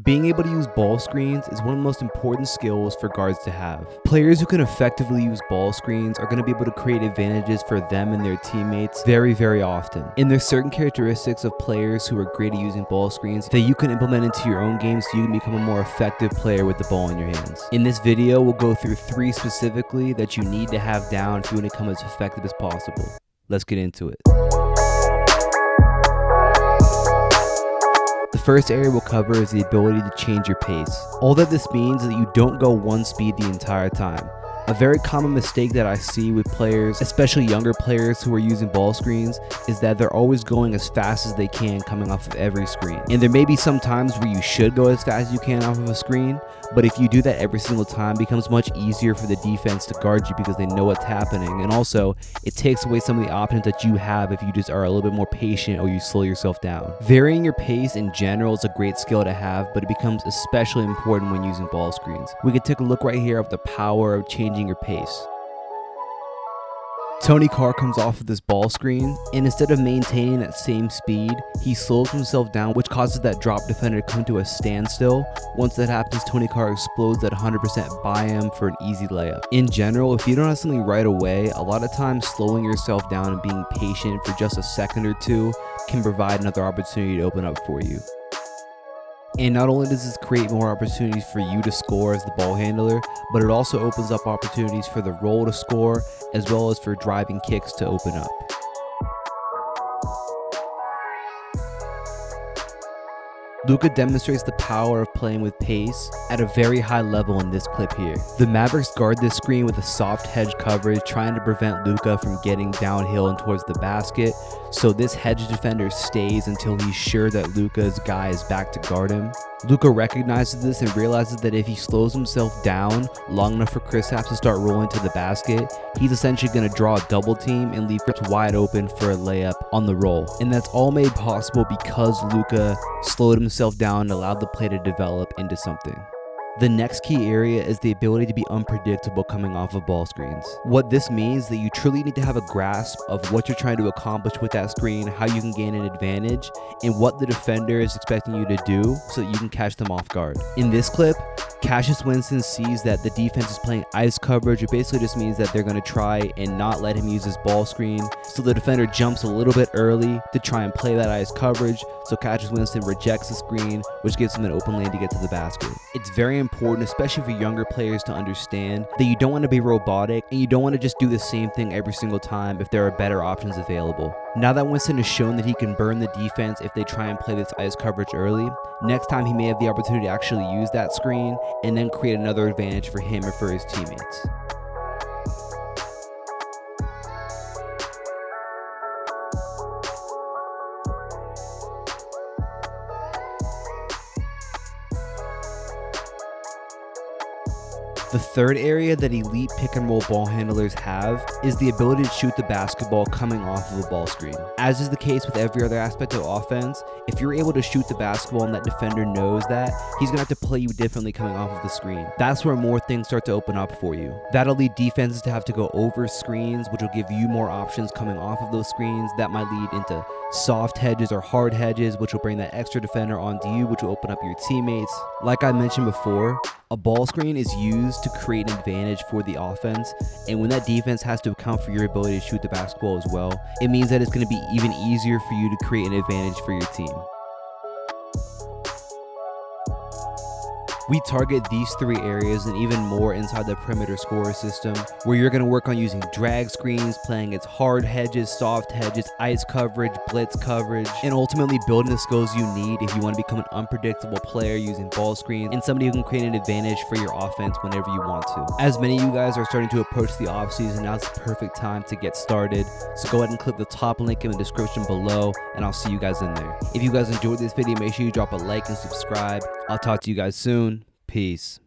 Being able to use ball screens is one of the most important skills for guards to have. Players who can effectively use ball screens are going to be able to create advantages for them and their teammates very, very often. And there's certain characteristics of players who are great at using ball screens that you can implement into your own game so you can become a more effective player with the ball in your hands. In this video, we'll go through 3 specifically that you need to have down if you want to become as effective as possible. Let's get into it. The first area we'll cover is the ability to change your pace. All that this means is that you don't go one speed the entire time. A very common mistake that I see with players, especially younger players who are using ball screens, is that they're always going as fast as they can coming off of every screen. And there may be some times where you should go as fast as you can off of a screen, but if you do that every single time, it becomes much easier for the defense to guard you because they know what's happening. And also, it takes away some of the options that you have if you just are a little bit more patient or you slow yourself down. Varying your pace in general is a great skill to have, but it becomes especially important when using ball screens. We can take a look right here of the power of changing your pace. Tony Carr comes off of this ball screen, and instead of maintaining that same speed, he slows himself down, which causes that drop defender to come to a standstill. Once that happens, Tony Carr explodes at 100% by him for an easy layup. In general, if you don't have something right away, a lot of times slowing yourself down and being patient for just a second or two can provide another opportunity to open up for you. And not only does this create more opportunities for you to score as the ball handler, but it also opens up opportunities for the roll to score, as well as for driving kicks to open up. Luka demonstrates the power of playing with pace at a very high level in this clip here. The Mavericks guard this screen with a soft hedge coverage, trying to prevent Luka from getting downhill and towards the basket. So this hedge defender stays until he's sure that Luka's guy is back to guard him. Luka recognizes this and realizes that if he slows himself down long enough for Kristaps to start rolling to the basket, he's essentially going to draw a double team and leave Kristaps wide open for a layup on the roll. And that's all made possible because Luka slowed himself down and allowed the play to develop into something. The next key area is the ability to be unpredictable coming off of ball screens. What this means is that you truly need to have a grasp of what you're trying to accomplish with that screen, how you can gain an advantage, and what the defender is expecting you to do so that you can catch them off guard. In this clip, Cassius Winston sees that the defense is playing ice coverage. It basically just means that they're going to try and not let him use his ball screen. So the defender jumps a little bit early to try and play that ice coverage. So Cassius Winston rejects the screen, which gives him an open lane to get to the basket. It's very important, especially for younger players, to understand that you don't want to be robotic and you don't want to just do the same thing every single time if there are better options available. Now that Winston has shown that he can burn the defense if they try and play this ice coverage early, next time he may have the opportunity to actually use that screen and then create another advantage for him or for his teammates. The third area that elite pick and roll ball handlers have is the ability to shoot the basketball coming off of a ball screen. As is the case with every other aspect of offense, if you're able to shoot the basketball and that defender knows that, he's going to have to play you differently coming off of the screen. That's where more things start to open up for you. That'll lead defenses to have to go over screens, which will give you more options coming off of those screens. That might lead into soft hedges or hard hedges, which will bring that extra defender onto you, which will open up your teammates. Like I mentioned before, a ball screen is used to create an advantage for the offense, and when that defense has to account for your ability to shoot the basketball as well, it means that it's going to be even easier for you to create an advantage for your team. We target these 3 areas and even more inside the perimeter scorer system, where you're going to work on using drag screens, playing its hard hedges, soft hedges, ice coverage, blitz coverage, and ultimately building the skills you need if you want to become an unpredictable player using ball screens and somebody who can create an advantage for your offense whenever you want to. As many of you guys are starting to approach the offseason, now's the perfect time to get started. So go ahead and click the top link in the description below, and I'll see you guys in there. If you guys enjoyed this video, make sure you drop a like and subscribe. I'll talk to you guys soon. Peace.